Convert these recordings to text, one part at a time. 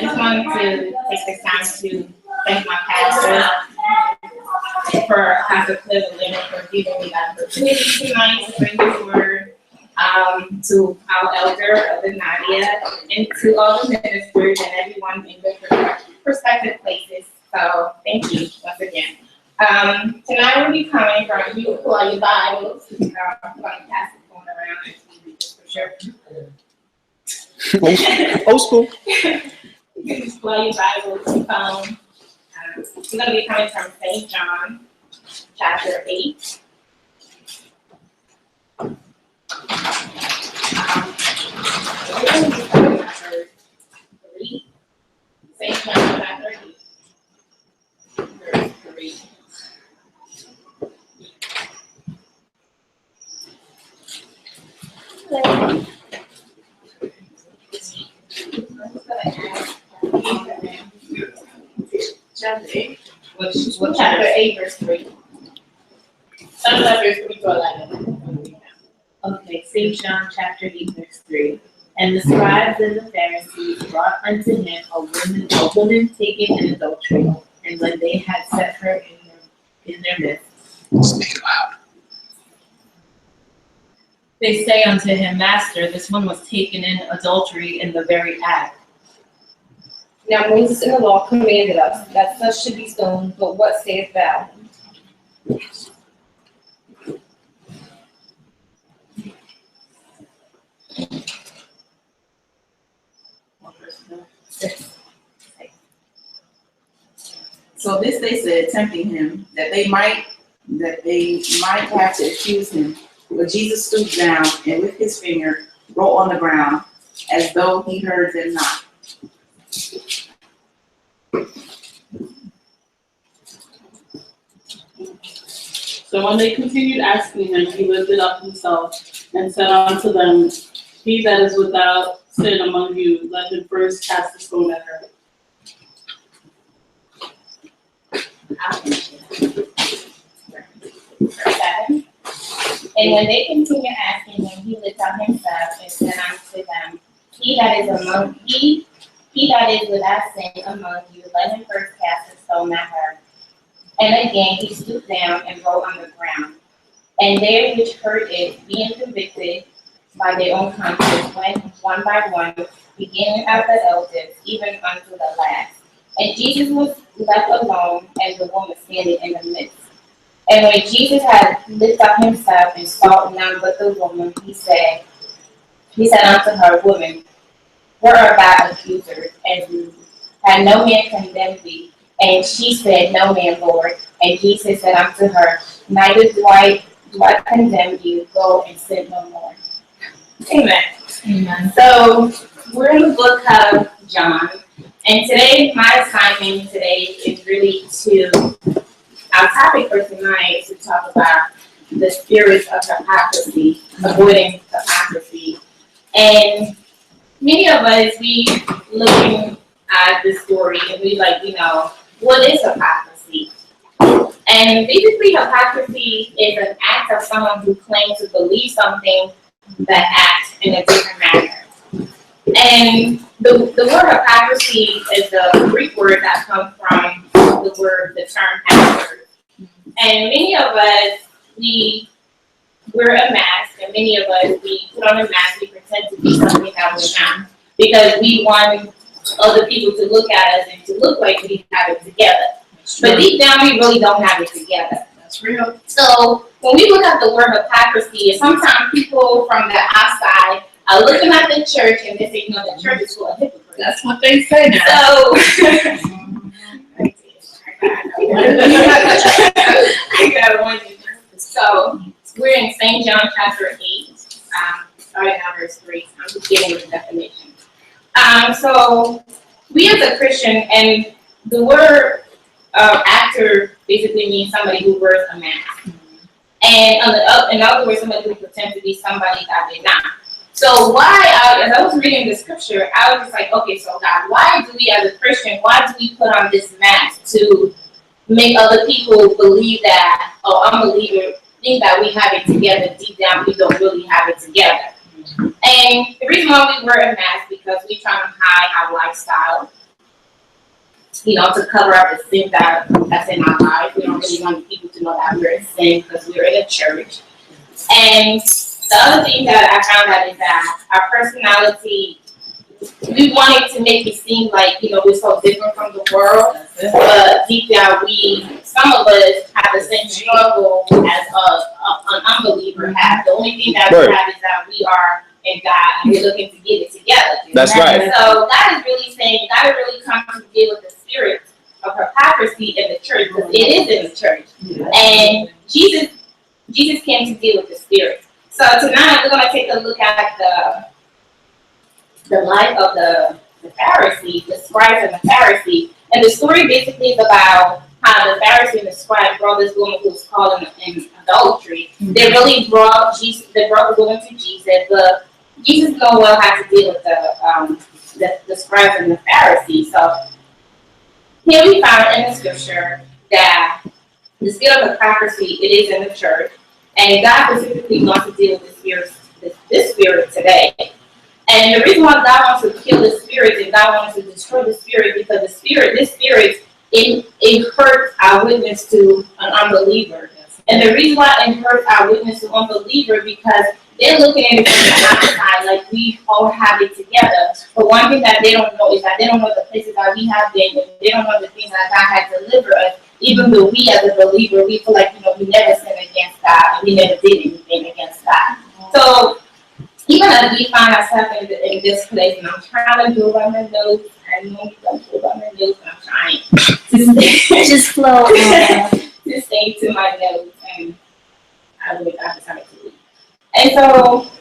just wanted to take this time to thank my pastor for Pastor Cliff and for giving me that opportunity tonight to bring this word to our elder, Nadia, and to all the ministers and everyone in their respective places. So thank you once again. Tonight we'll be coming from you who are your Bibles. I'm going to pass the phone around and read this for sure. Old school. You can just pull out your Bibles and phone. We're going to be coming from St. John, chapter 8. We're going to be coming chapter 3. St. John, chapter 8, verse 3. Chapter 8. Chapter 8, verse 3. Some verse 3 to 11. Okay, St. John chapter 8, verse 3. And the scribes and the Pharisees brought unto him a woman taken in adultery, and when they had set her in their midst, Speak loud. they say unto him, Master, this one was taken in adultery in the very act. Now Moses in the law commanded us that such should be stoned, but what sayest thou? So this they said, tempting him, that they might have to accuse him. But Jesus stooped down and with his finger wrote on the ground, as though he heard them not. So when they continued asking him, he lifted up himself and said unto them, He that is without sin among you, let him first cast a stone at her. Verse 7. And when they continued asking him, he lifted up himself and said unto them, He that is without sin among you, let him first cast a stone at her. And again he stooped down and wrote on the ground. And they which heard it, being convicted by their own conscience, went one by one, beginning at the eldest, even unto the last. And Jesus was left alone, and the woman standing in the midst. And when Jesus had lifted up himself and saw none but the woman, he said unto her, Woman, where are thy accusers? And had no man condemned thee? And she said, No man, Lord. And Jesus said unto her, Neither do I condemn you. Go and sin no more. Amen. Amen. So we're in the book of John. And today, my assignment today is really our topic for tonight is to talk about the spirits of hypocrisy, avoiding hypocrisy. And many of us, we looking at this story and we what is hypocrisy? And basically, hypocrisy is an act of someone who claims to believe something but acts in a different manner. And the word hypocrisy is a Greek word that comes from the term hypocrisy. And many of us, we wear a mask, and many of us, we put on a mask, we pretend to be something that we're not, because we want other people to look at us and to look like we have it together. But deep down, we really don't have it together. That's real. So when we look at the word hypocrisy, sometimes people from the outside are looking at the church and they say, the church is full of hypocrites. That's what they say now. So I got one. So we're in St. John chapter 8, starting at verse 3. I'm just giving the definition. So we as a Christian, and the word actor basically means somebody who wears a mask. And in other words, somebody who pretends to be somebody that they're not. So why, as I was reading the scripture, I was just like, okay, so God, why do we as a Christian, why do we put on this mask to make other people believe that, unbelievers think that we have it together? Deep down, we don't really have it together. And the reason why we wear a mask because we're trying to hide our lifestyle. to cover up the sin that's in our life. We don't really want people to know that we're in sin because we're in a church. And the other thing that I found out is that our personality, we wanted to make it seem like, we're so different from the world, but deep down some of us have the same struggle as an unbeliever has. The only thing that we have is that we are in God and we're looking to get it together. That's right. So God is really saying, God has really come to deal with the spirit of hypocrisy in the church, because it is in the church. And Jesus came to deal with the spirit. So tonight we're going to take a look at the life of the Pharisee, the scribes and the Pharisee. And the story basically is about how the Pharisee and the scribe brought this woman who was caught in adultery. They really brought the woman to Jesus, but Jesus know well how to deal with the scribes and the Pharisees. So here we found in the scripture that the spirit of hypocrisy, it is in the church, and God specifically wants to deal with this spirit today. And the reason why God wants to kill the spirit and God wants to destroy the spirit, because this spirit, it hurts our witness to an unbeliever. And the reason why it hurts our witness to unbeliever, because they're looking at it from the outside, like we all have it together. But one thing that they don't know is that they don't know the places that we have been, and they don't know the things that God has delivered us. Even though we as a believer, we feel like, we never sinned against God, and we never did anything against God. So even as we find ourselves in this place, and I'm trying to go by my notes, I know you don't go by my notes, and I'm trying to Just flow on. to stay to my notes, and I decided to leave. And so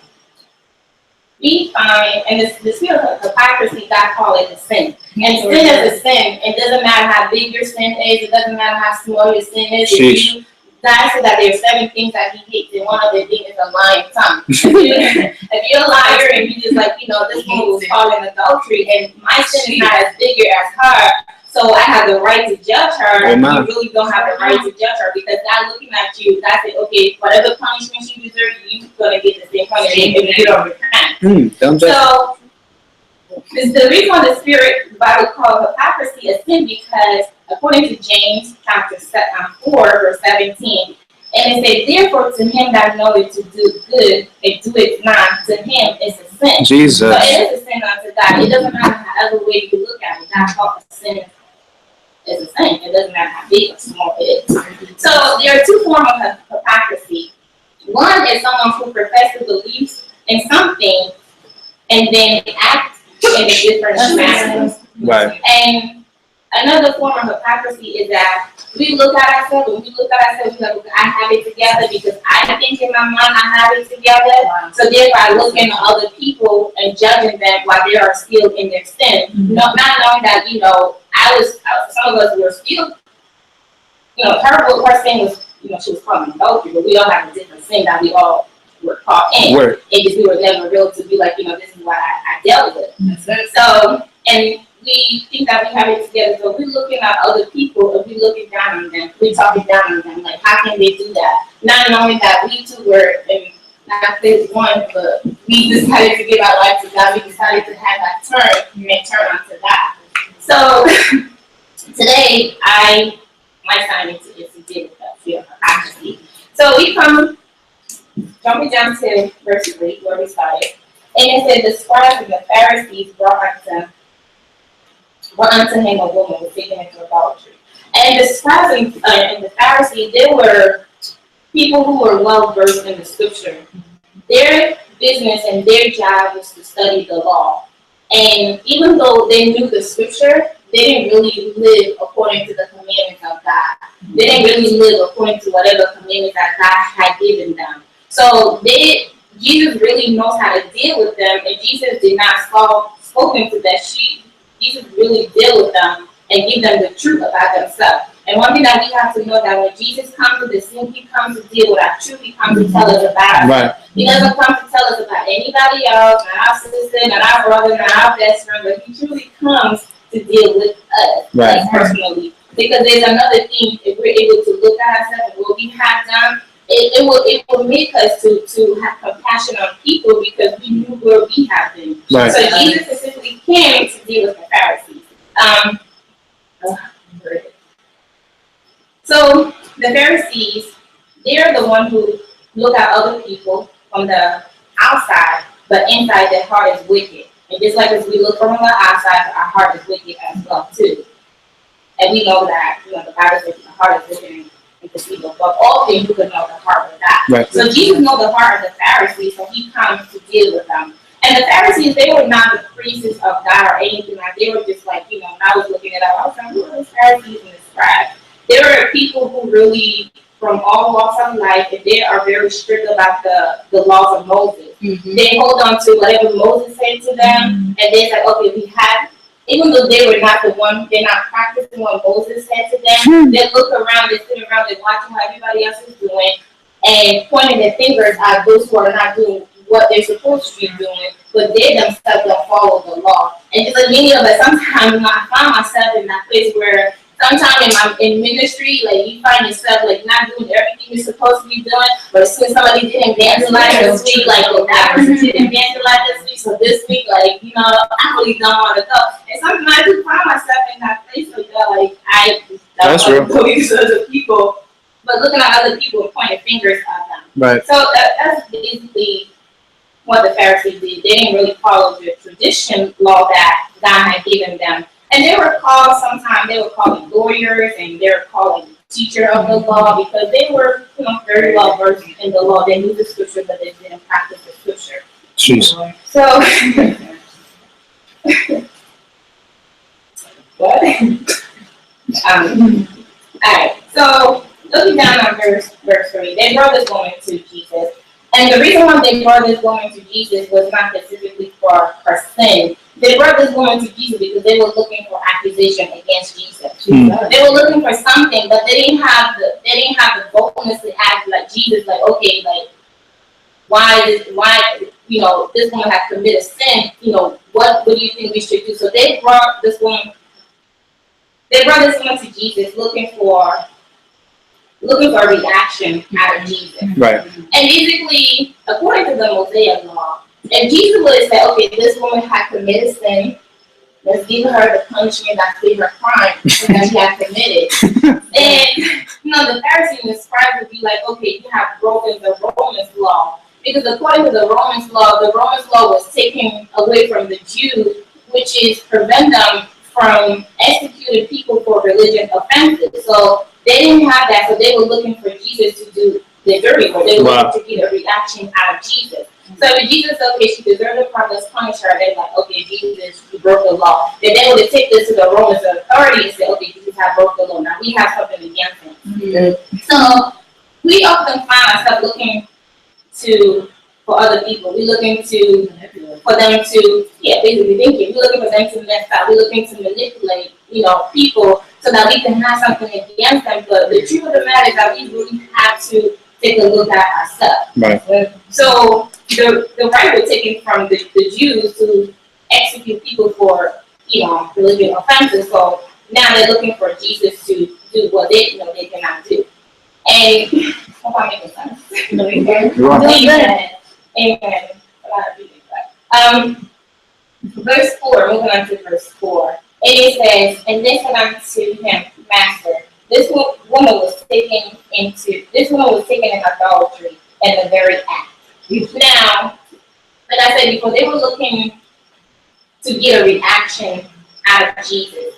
we find, and the spirit of hypocrisy, God called it a sin. And sin is a sin. It doesn't matter how big your sin is. It doesn't matter how small your sin is. God said that there are 7 things that He hates, and one of the things is a lying tongue. If you're a liar and you just this woman was caught in adultery, and my sin is not as big or as hard, so I have the right to judge her. And you really don't have the right to judge her, because God looking at you, God said, okay, whatever punishment you deserve, you're gonna get the same punishment if you don't repent. So the reason why the spirit Bible calls hypocrisy a sin, because according to James chapter 4 verse 17, and it says, therefore to him that knoweth to do good and do it not, to him is a sin. Jesus. So it is a sin unto God. It doesn't matter however way you look at it. God calls a sin is a sin. It doesn't matter how big or small it is. So there are 2 forms of hypocrisy. One is someone who professes beliefs in something and then acts in a different manner. Right. And another form of hypocrisy is that we look at ourselves, we're like, I have it together because I think in my mind I have it together. So therefore I look into other people and judging them while they are still in their sin. Not knowing that, some of us were still, her sin was, she was caught in adultery, but we all have a different sin that we all were caught in. And just we were never able to be like, this is what I dealt with. So, and we think that we have it together, so we're looking at other people and we're looking down on them. We're talking down on them, like, how can they do that? Not knowing that we too were, and not this one, but we decided to give our life to God. We decided to have that turn onto that. So today, my assignment is to deal with that fear of hypocrisy. So we come, jumping down to verse 3, where we started, and it said, the scribes and the Pharisees brought unto him a woman who was taken into adultery. And the scribes and the Pharisees, they were people who were well versed in the scripture. Their business and their job was to study the law. And even though they knew the scripture, they didn't really live according to the commandments of God. They didn't really live according to whatever commandments that God had given them. So Jesus really knows how to deal with them, and Jesus did not spoken to that Jesus really deal with them and give them the truth about themselves. And one thing that we have to know, that when Jesus comes to the scene, He comes to deal with our truth. He comes to tell us about us. He doesn't come to tell us about anybody else, not our sister, not our brother, not our best friend, but He truly comes to deal with us personally. Because there's another thing, if we're able to look at ourselves and what we have done, it will make us to have compassion on people, because we knew where we have been. So Jesus specifically came to deal with the Pharisees. So the Pharisees, they're the one who look at other people from the outside, but inside their heart is wicked. And just like as we look from the outside, our heart is wicked as well too. And we know that, the Bible says the heart is wicked and deceitful, but all things you can know the heart of God. Right. So Jesus knows the heart of the Pharisees, so he comes to deal with them. And the Pharisees, they were not the priests of God or anything like. They were just like, I was looking it up. I was like, who are the Pharisees and the scribes? There were people who really, from all walks of life, and they are very strict about the laws of Moses. Mm-hmm. They hold on to whatever Moses said to them, and they're like, okay, we have, even though they were not the one, they're not practicing what Moses said to them, they look around, they sit around, they're watching what everybody else is doing, and pointing their fingers at those who are not doing what they're supposed to be doing, but they themselves don't follow the law. And just like many of us, sometimes I find myself in that place where sometimes in ministry, like you find yourself like not doing everything you're supposed to be doing, but as soon as somebody didn't evangelize this week, like that person didn't evangelize this week, so this week, like, I really don't want to go. And sometimes I do find myself in that place like that, like I don't want to go these other people, but looking at other people and pointing fingers at them. Right. So that's basically what the Pharisees did. They didn't really follow the tradition law that God had given them. And they were called, sometimes they were called lawyers and they were called teacher of the law because they were, very well versed in the law. They knew the scripture, but they didn't practice the scripture. Jeez. So, what? Alright, so looking down on verse 3, they brought this woman to Jesus. And the reason why they brought this woman to Jesus was not specifically for her sin. They brought this woman to Jesus because they were looking for accusation against Jesus. They were looking for something, but they didn't have the boldness to ask like Jesus, like, okay, like why this woman has committed sin, what do you think we should do? So they brought this woman to Jesus looking for a reaction out of Jesus. Right. And basically, according to the Mosaic law, if Jesus would have said, okay, this woman had committed sin, let's give her the punishment that fit her crime that she had committed. And, the Pharisees and the scribes would be like, okay, you have broken the Romans law. Because according to the Romans law was taken away from the Jews, which is prevent them from executing people for religious offenses. So they didn't have that, so they were looking for Jesus to do the dirty work. They were looking to get a reaction out of Jesus. So if Jesus said, okay, she deserved the crime, let's punish her, they're like, okay, Jesus, you broke the law. Then they would take this to the Roman authority and say, okay, Jesus has broke the law. Now we have something against him. Mm-hmm. So we often find ourselves looking for other people. We're looking for them to, basically thinking. We're looking for them to mess up. We're looking to manipulate, people so that we can have something against them. But the truth of the matter is that we really have to take a look at ourselves. Right. So the right was taken from the Jews to execute people for, religious offenses. So now they're looking for Jesus to do what they cannot do. And hope I'm making sense. Amen. Verse 4, moving on to verse 4. It says, and they said unto him, Master, this woman was taken in adultery in the very act. Now, like I said before, they were looking to get a reaction out of Jesus.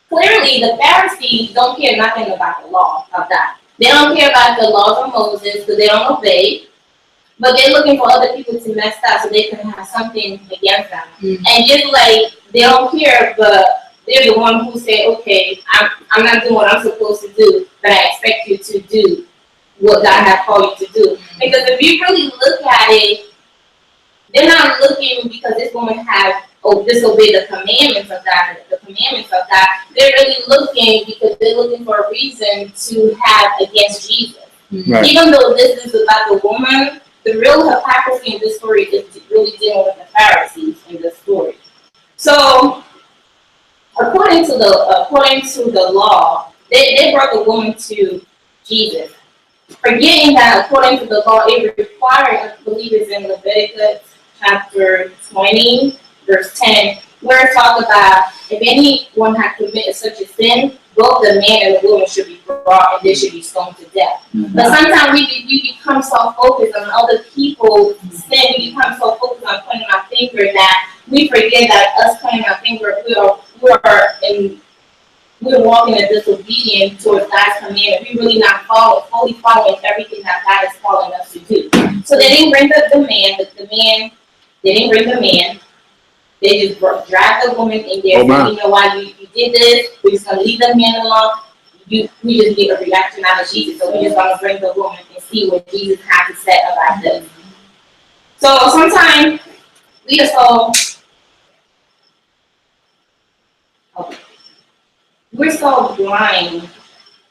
Clearly, the Pharisees don't care nothing about the law of God. They don't care about the laws of Moses because they don't obey. But they're looking for other people to mess up so they can have something against them. Mm-hmm. And just like they don't care, but they're the one who say, okay, I'm not doing what I'm supposed to do, but I expect you to do what God has called you to do. Because if you really look at it, they're not looking because this woman has disobeyed the commandments of God. They're really looking because they're looking for a reason to have against Jesus. Right. Even though this is about the woman, the real hypocrisy in this story is really dealing with the Pharisees in this story. So, according to the law, they brought the woman to Jesus, forgetting that according to the law, it required, I believe it's in Leviticus chapter 20, verse 10, where it talks about if anyone had committed such a sin, both the man and the woman should be brought and they should be stoned to death. But sometimes we become so focused on other people's sin, we become so focused on pointing our finger that we forget that us pointing our finger, we're walking in disobedience towards God's command. We're really not fully following everything that God is calling us to do. So they didn't bring the man, they didn't bring the man. They just dragged the woman in there. So, you know why you did this? We're just gonna leave the man alone. We just need a reaction out of Jesus. So we're just gonna bring the woman and see what Jesus had to say about this. So sometimes we are we're so blind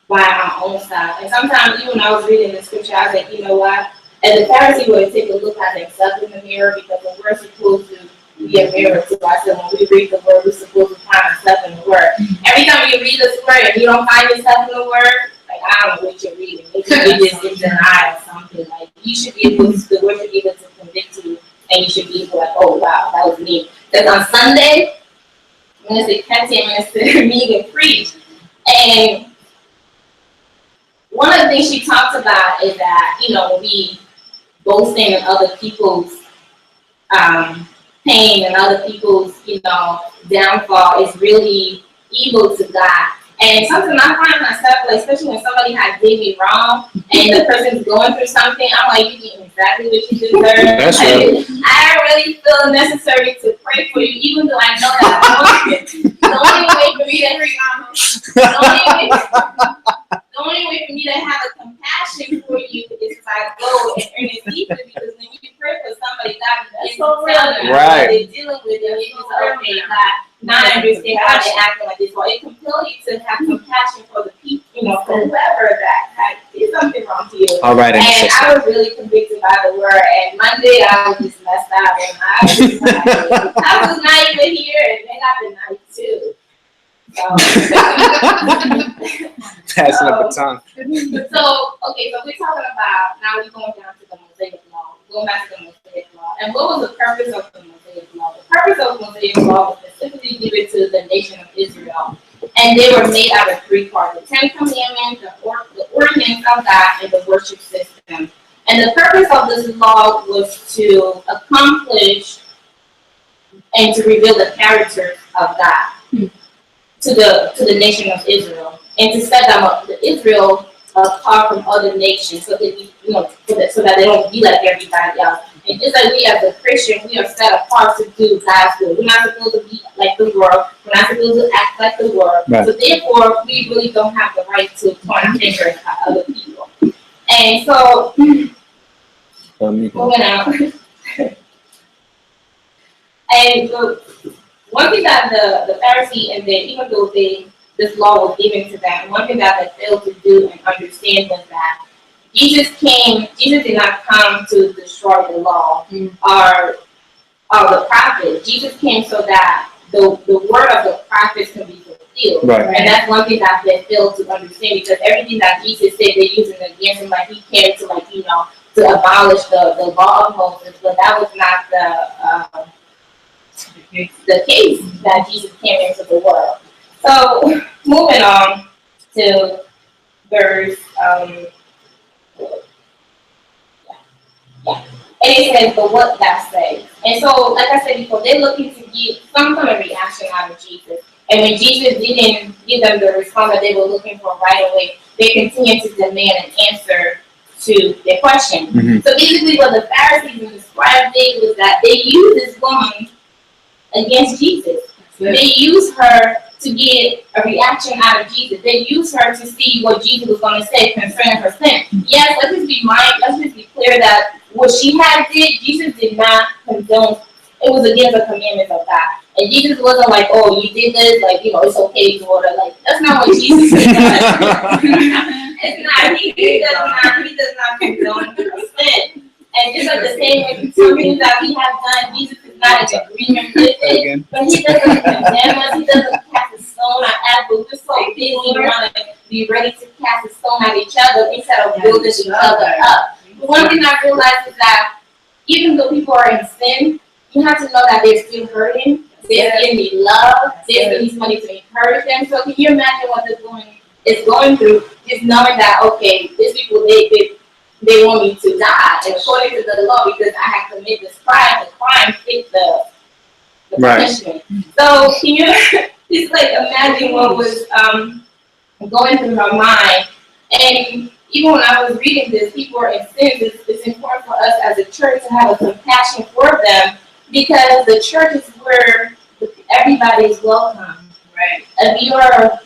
by our own self. And sometimes even when I was reading the scripture, I was like, you know what? As a Pharisee would take a look at themselves in the mirror, because the we're supposed to be a mirror to ourselves. When we read the word, we're supposed to find ourselves in the word. Every time you read this word and you don't find yourself in the word, like, I don't know what you're reading. Maybe you're just in denial or something. Like, you should be able to, the word should be able to convict you, and you should be able to, like, oh wow, that was me. Because on Sunday, Minister Kenty and Minister Megan preached, and one of the things she talked about is that, you know, we boasting in other people's pain and other people's, you know, downfall is really evil to God. And something I find myself, like, especially when somebody has did me wrong and the person's going through something, I'm like, you getting exactly what you deserve. That's right. I don't really feel necessary to pray for you, even though I know that I'm the only way for me to the only way for me to have a compassion for you is if I go and intercede for you, because when you pray for somebody, God begins to tell you what they're dealing with, and you just okay, God, now I understand why they're acting like this. Well, it compels you to have compassion for the people, you know, for whoever that did something wrong to you. All right, and I was really convicted by the word. And Monday I was just messed up, and I was not even here, and then I've been nice too. So, passing up the time. So we're talking about, now we're going down to the Mosaic Law, going back to the Mosaic Law. And what was the purpose of the Mosaic Law? The purpose of the Mosaic Law was specifically given to the nation of Israel. And they were made out of three parts: the Ten Commandments, the ordinance of God, and the worship system. And the purpose of this law was to accomplish and to reveal the character of God to the nation of Israel, and to set them up, Israel, apart from other nations, so that so that they don't be like everybody else. And just like we as a Christian, we are set apart to do God's will. We're not supposed to be like the world. We're not supposed to act like the world. Right. So therefore, we really don't have the right to point our finger at other people. And so, moving on. And one thing that the Pharisee, and then even though this law was given to them, one thing that they failed to do and understand was that Jesus did not come to destroy the law or the prophets. Jesus came so that the word of the prophets can be fulfilled. Right. And that's one thing that they failed to understand, because everything that Jesus said, they're using against him, like he came to, like, you know, to abolish the law of Moses, but that was not the case that Jesus came into the world. So moving on to verse and it says, but what that says. And so, like I said before, they're looking to get some kind of reaction out of Jesus. And when Jesus didn't give them the response that they were looking for right away, they continued to demand an answer to their question. Mm-hmm. So basically what the Pharisees and the scribes did was that they used this woman against Jesus. They used her to get a reaction out of Jesus. They used her to see what Jesus was going to say concerning her sin. Yes, let's just be clear that what she had did, Jesus did not condone. It was against the commandments of God. And Jesus wasn't like, oh, you did this, like, you know, it's okay to order. Like, that's not what Jesus did. It's not. He does not condone her sin. And just like the same way, some things that we have done, Jesus is not in agreement with it. But he doesn't condemn us. He doesn't cast a stone at us. But we're so busy want to be ready to cast a stone at each other instead of building each other up. But one thing I realized is that even though people are in sin, you have to know that they're still hurting. They're giving me love. They're giving me money to encourage them. So can you imagine what this woman is going through? Just knowing that, okay, these people, they want me to die. And according to the law, because I have committed this crime, the crime fits the punishment. So can you just like imagine what was going through her mind? And even when I was reading this, people are in sin. It's important for us as a church to have a compassion for them, because the church is where everybody is welcome. Right. If you are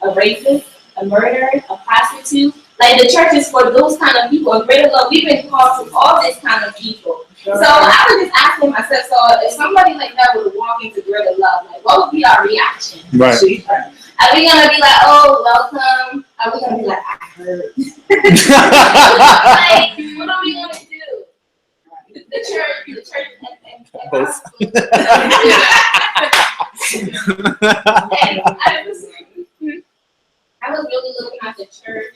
a racist, a murderer, a prostitute, like the church is for those kind of people. And greater love, we've been called to all this kind of people. So I was just asking myself, so if somebody like that would walk into greater love, like what would be our reaction? Right. Are we gonna be like, oh, welcome? Are we gonna be like, I heard? Like, what are we gonna do? The church, and I was really looking at the church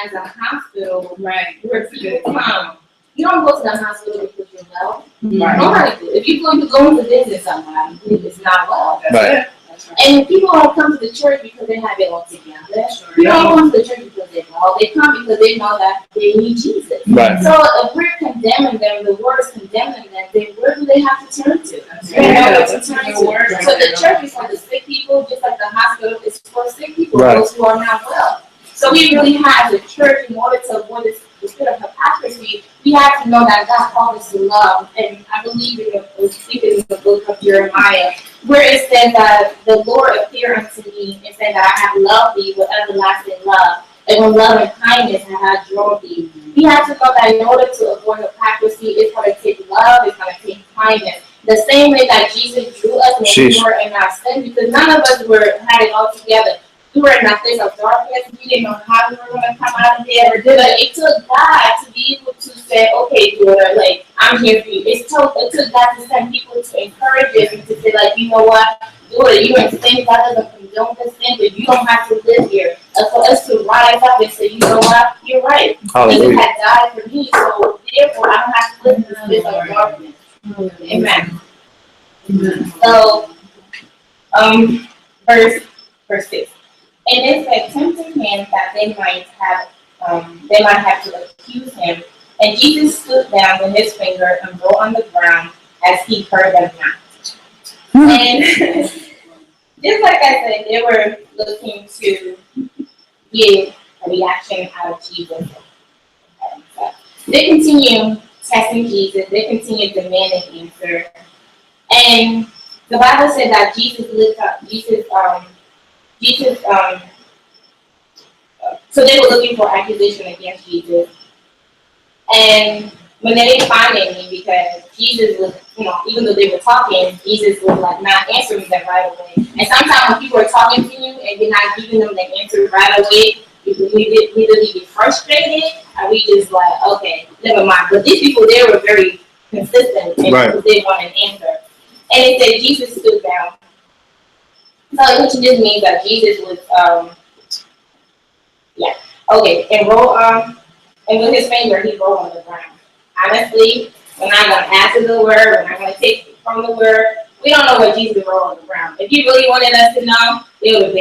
as a hospital, Right. where people come. You don't go to the hospital because you're well. Right. Nobody do. If you go to visit somebody who is not well, Right. and people don't come to the church because they have it all together. Sure. You don't come to the church because they know. They come because they know that they need Jesus. Right. So if we're condemning them, the word is condemning them, then where do they have to turn to? They Yeah, know where to that's turn a to. good word. So the church is for the sick people, just like the hospital is for sick people, Right. those who are not well. So we really have the church, in order to avoid the spirit of hypocrisy, we have to know that God called us to love. And I believe in the book of Jeremiah, where it says that the Lord appeared unto me and said that I have loved thee with everlasting love, and with love and kindness I have drawn thee. We have to know that in order to avoid hypocrisy, it's going to take love, it's going to take kindness. The same way that Jesus drew us when we were in our sin, because none of us had it all together. We were in that place of darkness. We didn't know how we were going to come out of there. But it took God to be able to say, okay, daughter, like, I'm here for you. It took God to send people to encourage us and to say, like, you know what, daughter, you're in sin. God doesn't condone this sin, but you don't have to live here. For us to rise up and say, you know what, you're right. Hallelujah. Jesus had died for me, so therefore I don't have to live in this place of darkness. Amen. So, verse 6. And it said, tempting him that they might have to accuse him. And Jesus stood down with his finger and wrote on the ground as he heard them not. And just like I said, they were looking to get a reaction out of Jesus. They continue testing Jesus. They continue demanding answer. And the Bible said that so they were looking for accusation against Jesus. And when they didn't find any, because Jesus was, even though they were talking, Jesus was like not answering them right away. And sometimes when people are talking to you and you're not giving them the answer right away, we either get frustrated or we just like, okay, never mind. But these people, they were very consistent and Right. because they want an answer. And it said Jesus stood down. So which just means that Jesus was, and with his finger he wrote on the ground. Honestly, we're not going to add to the word, we're not going to take from the word. We don't know what Jesus wrote on the ground. If he really wanted us to know, it would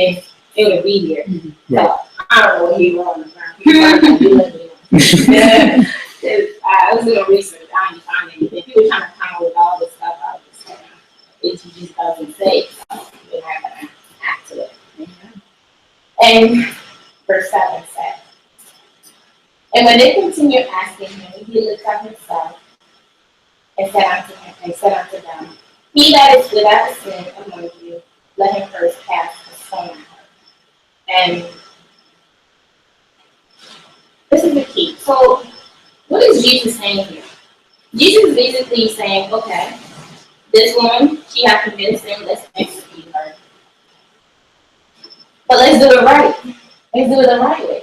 be here. Mm-hmm. So I don't know what he wrote on the ground. I was doing research, I didn't find anything. People trying to come up with all this stuff, I was just saying, it just doesn't say, so we're not going to add to it. And verse 7 said, and when they continued asking him, he looked up himself and said unto them, he that is without a sin among you, let him first cast a stone at her. And this is the key. So, what is Jesus saying here? Jesus is basically saying, okay, this woman, she has committed sin, let's execute her. But let's do it right. Let's do it the right way.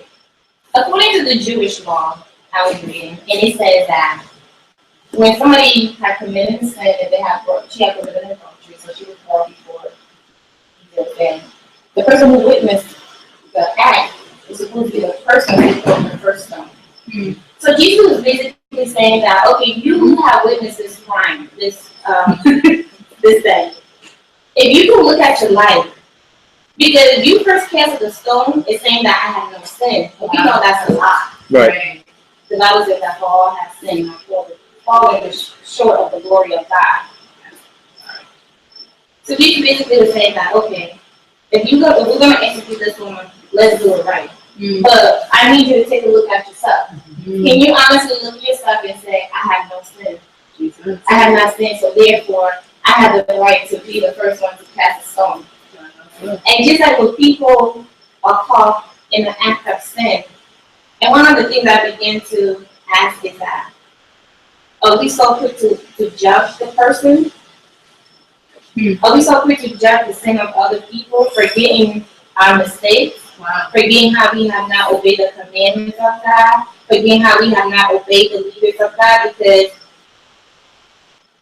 According to the Jewish law, I was reading, and it says that when somebody had committed a sin, that she had committed adultery, so she was brought before the person who witnessed the act is supposed to be the person who put the first stone. Mm-hmm. So Jesus was basically saying that, okay, you have witnessed this crime, this thing. if you can look at your life, because if you first cast the stone, it's saying that I have no sin. But we know that's a lie. Right. The Bible says that all have sinned and fallen short of the glory of God. So Jesus basically was saying that, okay, if we're gonna execute this woman, let's do it right. But I need you to take a look at yourself. Can you honestly look at yourself and say, I have no sin? I have not sinned, so therefore I have the right to be the first one to cast a stone. And just like when people are caught in the act of sin, and one of the things I began to ask is that, are we so quick to judge the person? Are we so quick to judge the sin of other people, forgetting our mistakes, forgetting how we have not obeyed the commandments of God, forgetting how we have not obeyed the leaders of God? Because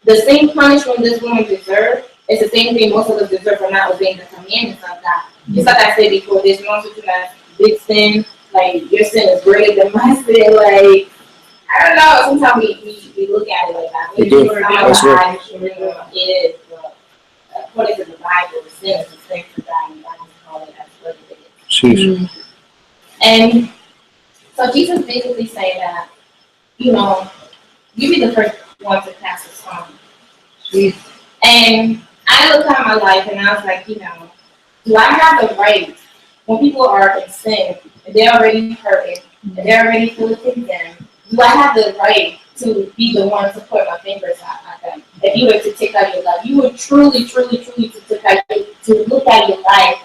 the same punishment this woman deserved is the same thing most of us deserve for not obeying the commandments of God. Just like I said before, there's no such thing as big sin, like your sin is greater than my sin, like, I don't know, sometimes we look at it like that. We do. That's right. It is, but according to the Bible, sin is a sin to God, and God is calling it as what it is. Jeez. And so Jesus basically saying that, you be the first one to cast a stone. And I looked at my life and I was like, do I have the right, when people are in sin, and they're already hurting, and they're already feeling condemned, do I have the right to be the one to put my fingers at them? If you were to take out your life, you would truly to look at your life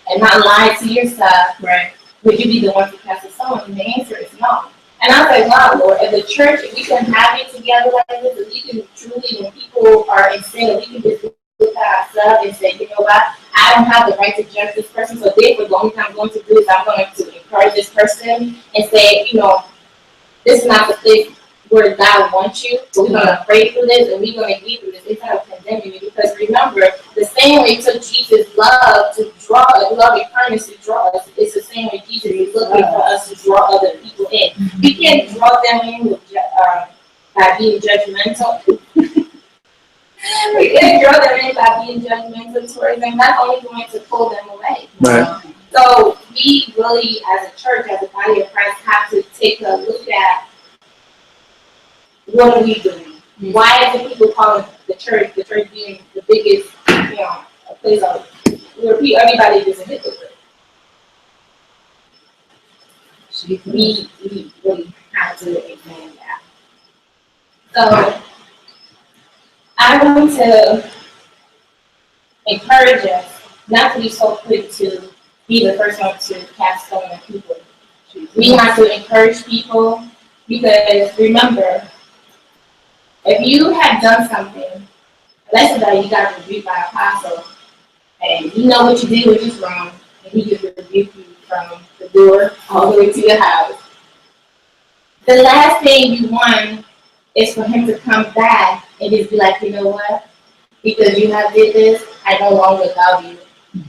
and not lie to yourself, right? Would you be the one to cast a stone? And the answer is no. And I was like, wow, Lord, as a church, if we can have it together like this, if we can truly, when people are in sin, we can just look at ourselves and say, you know what, I don't have the right to judge this person, so therefore the only thing I'm going to do is I'm going to encourage this person and say, this is not the place where God wants you, but we're going to pray through this and we're going to get through this instead of condemning you. Because remember, the same way it took Jesus' love and kindness to draw us, it's the same way Jesus is looking for us to draw other people in. We can't draw them in by being judgmental. We can't draw them in by being judgmental towards them. That's only going to pull them away. Right. So we really, as a church, as a body of Christ, have to take a look at what are we doing? Why is the people calling the church being the biggest, a place of where everybody is a hypocrite? We really have to examine that. So I want to encourage us not to be so quick to be the first one to cast stone at people. We have to encourage people because remember, if you have done something, let's say that you got rebuked by an apostle, and you know what you did was just wrong, and he just rebuked you from the door all the way to your house. The last thing you want is for him to come back and just be like, you know what? Because you have did this, I no longer love you.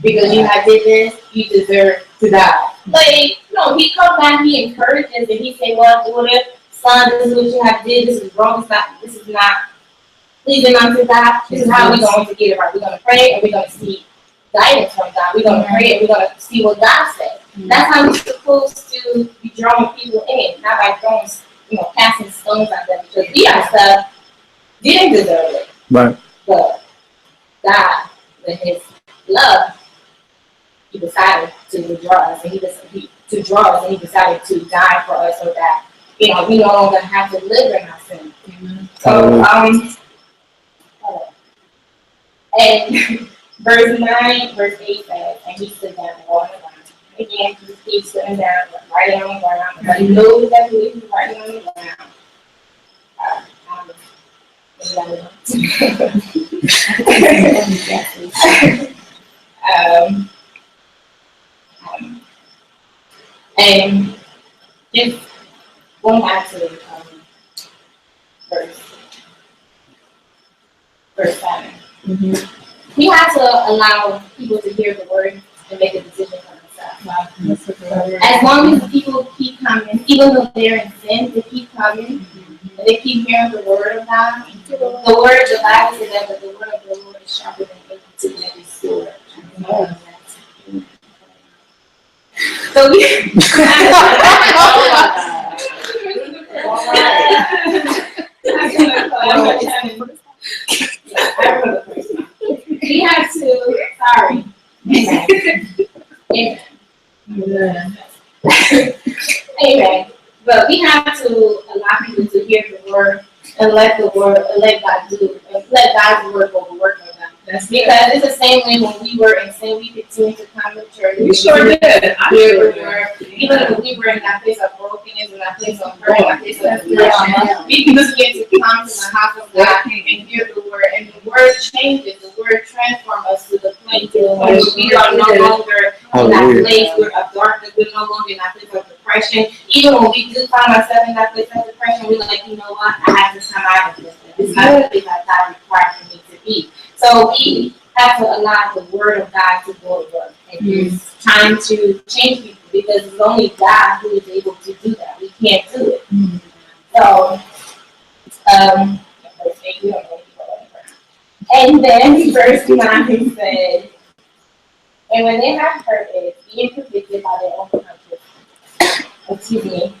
Because you have did this, you deserve to die. Like, no, he come back, he encourages, and he say, well, daughter, son, this is what you have did, this is wrong, this is not pleasing unto God. This is how we're going to get it right. We're going to pray and we're going to seek guidance from God. We're going to pray and we're going to see what God says. That's how we're supposed to be drawing people in, not by throwing, casting stones at them, because we ourselves didn't deserve it. Right. But God, with his love, he decided to draw us, and he decided to die for us so that we no longer have to live in our sin. So and verse 9, verse 8 says, and he stood down and walked around. Again, he stood down, writing on the ground, but he knows that he was writing on the ground. And just going back to verse 7. We have to allow people to hear the word and make a decision for themselves. As long as people keep coming, even though they're in sin, they keep coming and they keep hearing the word of God. The Bible says that the word of the Lord is sharper than any to be restored. So we. We have to, sorry. Amen. Amen. But we have to allow people to hear the word and let God do, and let God's word overwork on them. That's because it's the same way when we were in sin, we continued to come to church. You sure did. I sure did. Even when we were in that place of brokenness, in that place of hurt, in that place of depression, we can just get to come to the house of God and hear the word, and the word changes, the word transforms us to the point where we are no longer in that place of darkness, we're no longer in that place of depression. Even when we do find ourselves in that place of depression, we're like, you know what, I have to come out of this. This is not the place that God requires for me to be. So we have to allow the word of God to go to work. And it's trying to change people because it's only God who is able to do that. We can't do it. So, and then verse 9 said, and when they have heard it, being convicted by their own conscience, excuse me,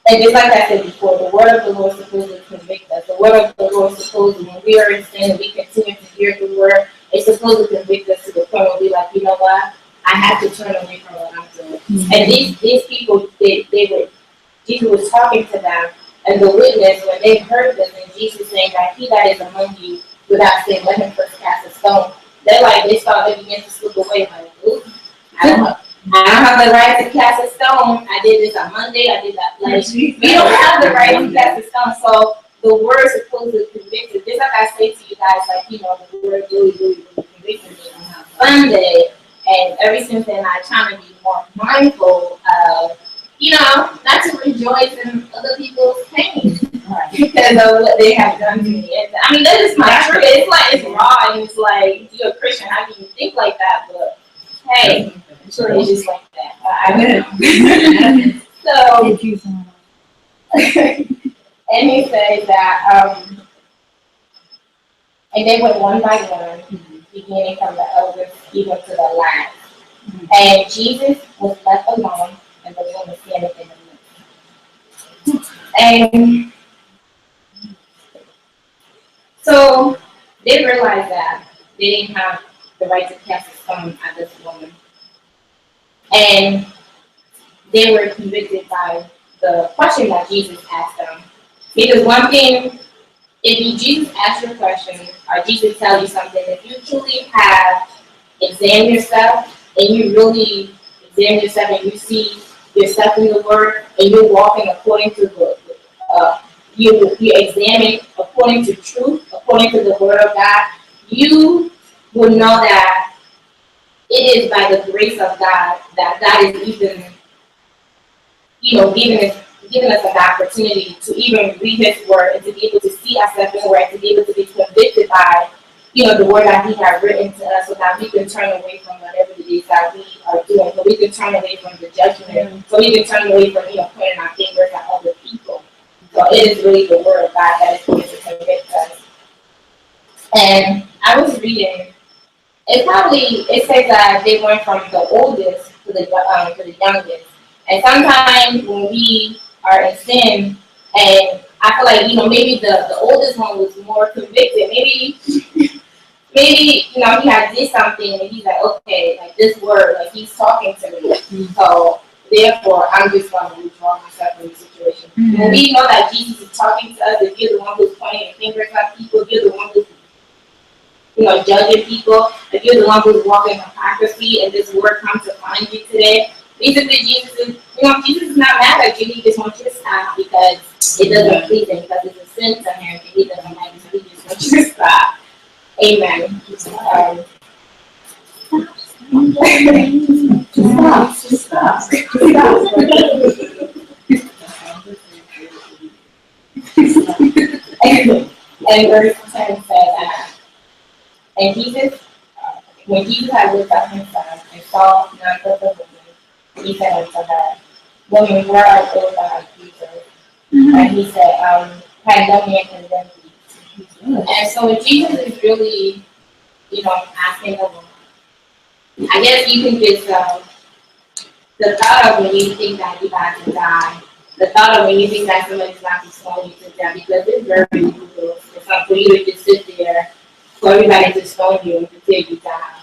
and just like I said before, the word of the Lord supposedly convict us. The word of the Lord supposedly, when we are in sin and we continue to hear the word, it's supposed to convict us to the point where we're like, you know what? I have to turn away from what I'm doing. And these people, Jesus was talking to them, and the witness, when they heard this, and Jesus saying that he that is among you, without saying, let him first cast a stone, they begin to slip away, like, ooh, I don't have the right to cast a stone. I did this on Monday. I did that. Like, we don't have the right to cast a stone. So the word is supposed to convict us. Just like I say to you guys, like, you know, the word really convicted me on Sunday. And ever since then, I try to be more mindful of, you know, not to rejoice in other people's pain because of what they have done to me. And, I mean, that is my truth. It's like, it's raw, and it's like, you're a Christian. How can you think like that? But hey. So it's just like that. So, and he says that, and they went one by one, beginning from the eldest even to the last. And Jesus was left alone, and the woman standing in the midst. And so they realized that they didn't have the right to cast a stone at this woman. And they were convicted by the question that Jesus asked them. Because one thing, if Jesus asks you a question or Jesus tells you something, if you truly have examined yourself and you really examine yourself and you see yourself in the Word and you're walking according to the, you examine according to truth, according to the Word of God, you will know that it is by the grace of God that God is even, you know, giving us an opportunity to even read His Word and to be able to see ourselves in the Word, to be able to be convicted by, you know, the Word that He has written to us, so that we can turn away from whatever it is that we are doing, so we can turn away from the judgment, so we can turn away from, you know, pointing our fingers at other people. So it is really the Word of God that is going to convict us. And I was reading. It says that they went from the oldest to the youngest. And sometimes when we are in sin, and I feel like, you know, maybe the oldest one was more convicted. Maybe, you know, he had did something and he's like, okay, like this word, like he's talking to me. So therefore, I'm just going to withdraw myself from the situation. When we know that Jesus is talking to us, if you're the one who's pointing your fingers at people, if you're the one who's, you know, judging people, if you're the one who's walking hypocrisy and this word comes to find you today, basically Jesus is not mad at you, he just wants you to stop because it doesn't please him, because it's a sin to him, and he doesn't like it, so he just wants you to stop. Amen. Stop. And verse 10 says, and Jesus, when Jesus had looked up himself and saw none but the woman, he said unto her, Woman, where art thou thy accusers? And he said, had no man condemned thee. And so Jesus is really asking the Lord. I guess you can just, the thought of when you think that you have to die, the thought of when you think that somebody's about to stone you to death, because it's very ridiculous. It's not for you to just sit there, for everybody to stone you until you die.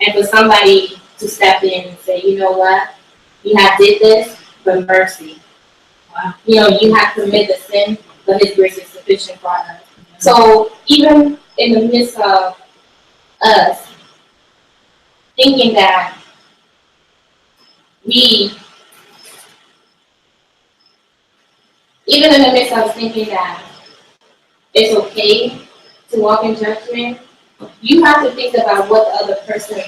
And for somebody to step in and say, you know what, you have did this, but mercy. Wow. You have committed the sin, but His grace is sufficient for us. So even in the midst of us thinking that even in the midst of thinking that it's okay to walk in judgment, you have to think about what the other person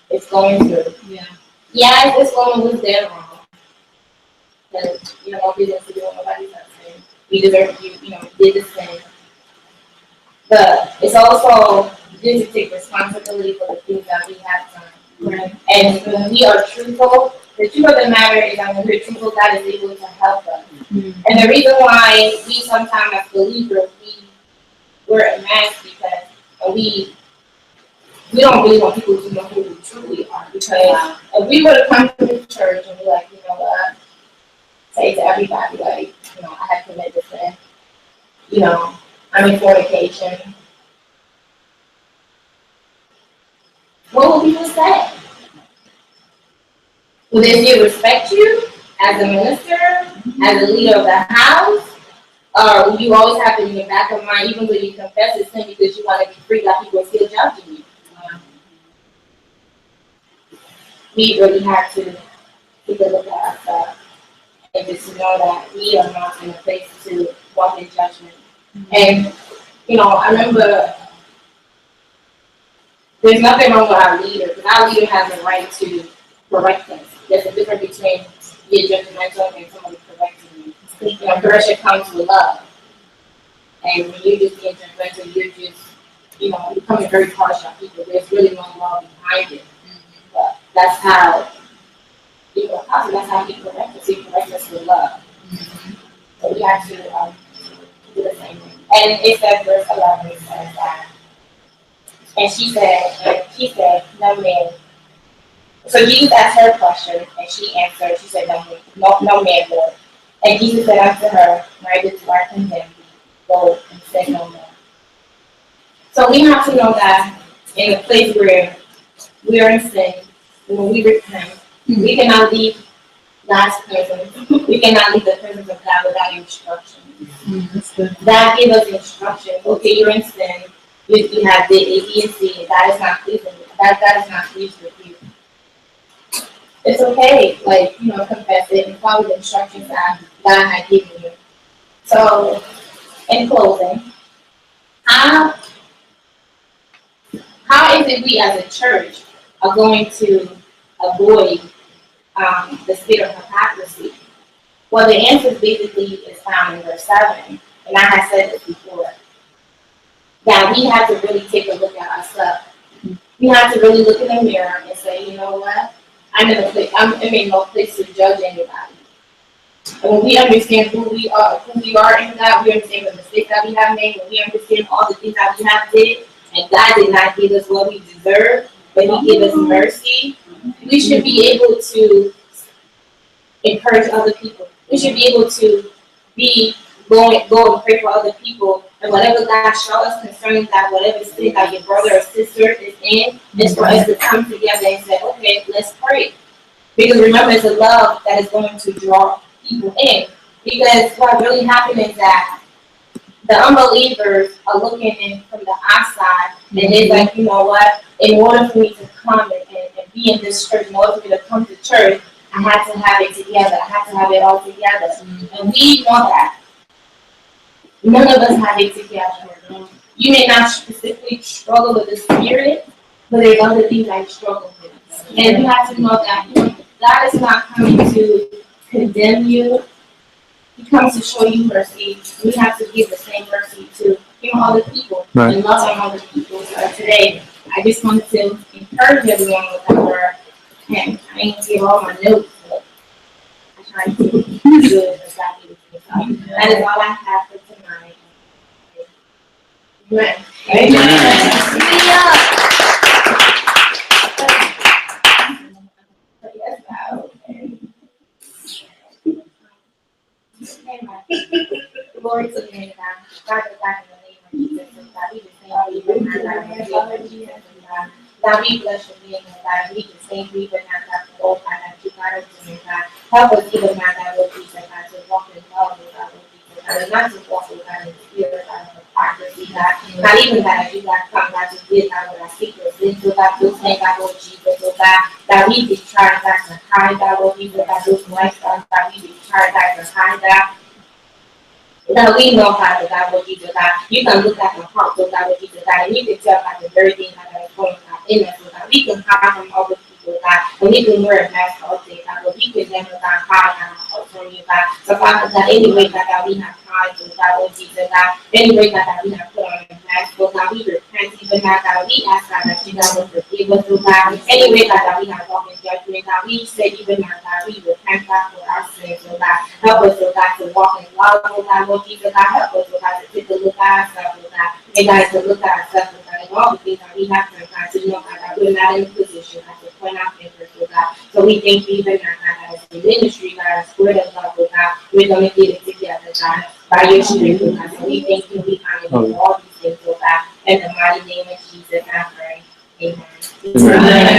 is going through. Yeah. Yeah, this woman was dead wrong. Because, no business to do with nobody's husband. We deserve, did the sin. But it's also good to take responsibility for the things that we have done. Right. And when we are truthful, the truth of the matter is that when we're truthful, God is able to help us. Mm-hmm. And the reason why we sometimes as believers, we're a mess because we don't really want people to know who we truly are. Because if we were to come to the church and be like, you know what, say to everybody, like, I have committed this sin, I'm in fornication, what will people say? Will they still respect you as a minister, as a leader of the house? Or will you always have it in the back of mind, even though you confess it's sin because you want to be free, that people are still judging you? We really have to take a look at ourselves and just know that we are not in a place to walk in judgment. And, I remember there's nothing wrong with our leader, because our leader has the right to correct us. There's a difference between being judgmental and somebody correcting you. Correction comes with love. And when you're just being judgmental, you're just, becoming very harsh on people. There's really no love behind it. But that's how that's how He corrects us. He corrects us with love. So we have to do the same thing. And it says, verse 11, it says that. And she said, no man. So Jesus asked her a question, and she answered. She said, no man would. And Jesus said unto her, neither do I condemn thee. Go and sin no more. So we have to know that in a place where we are in sin, when we repent, we cannot leave God's presence. We cannot leave the presence of God without instruction. That gives us instruction. Okay, you're in sin. You have the A, B, and C. That is not pleasing. That is not pleased with you. It's okay, confess it and follow the instructions that God had given you. So, in closing, how is it we as a church are going to avoid the spirit of hypocrisy? Well, the answer basically is found in verse 7, and I have said this before, that we have to really take a look at ourselves. We have to really look in the mirror and say, you know what? I'm in no place to judge anybody. And when we understand who we are in God, we understand the mistakes that we have made, when we understand all the things that we have did, and God did not give us what we deserve, but He gave us mercy, we should be able to encourage other people. We should be able to go and pray for other people. And whatever God shows us concerning that, whatever sin that your brother or sister is in, is for us to come together and say, okay, let's pray. Because remember, it's a love that is going to draw people in. Because what really happened is that the unbelievers are looking in from the outside, and they're like, you know what, in order for me to come and be in this church, in order for me to come to church, I have to have it together. I have to have it all together. And we know that. None of us have it together. You may not specifically struggle with the spirit, but there's other things I struggle with. And you have to know that God is not coming to condemn you. He comes to show you mercy. We have to give the same mercy to other people and love on other people. So today, I just wanted to encourage everyone with that word. And I didn't give all my notes, but I tried to do good as God gave me. So that is all I have for tonight. Amen. Amen. Glory to your name, God. Father God, in the name of Jesus, oh God, we just thank you right now, God, in the name of Jesus, oh God. God, we bless your name, oh God. We just thank you right now, God, for all God that you got us doing, God. Help us even now, God, Lord Jesus, God, to walk in love, oh God, Lord Jesus, God, and not to walk, oh God, in spirit, God, of hypocrisy, God. Not even, God, as you, God, come, God, to give, God, what I seek your sins, oh God, those things, God, Lord Jesus, oh God. God, we just try, God, to hide, God, Lord Jesus, God, those lifestyles, God, we just try, God, to hide, God. Now we know how to God what Jesus God. You can look at the heart of God what Jesus God, and you can tell by the very thing that is going on in us, God. We can hide from other people, God, and we can wear a mask all day, God, but we can never God hide our heart from you, God. So Father God, anyway, God, that we have hide from God, Lord Jesus God, anyway, God, that we have put on a mask, Lord God, we repent even now, God, we ask God that you God will forgive us, Lord God. Anyway, God, that we have walked in judgment, God, we say even now, God, we repent, God, for our sins, Lord God. Help us, Lord God, to walk in love, Lord God, Lord Jesus, God. Help us, Lord God, to take a look at ourselves, Lord God. And God, to look at ourselves, Lord God, and all the things that we have done, God, to know, God, that we're not in a position, God, to point our fingers, Lord God. So we thank you even now, God, that as the ministry, God, as word of love, Lord God, we're going to get it together, God, by your strength, Lord God. So we thank you, we honor you for all these things, Lord God. In the mighty name of Jesus, I pray. Amen.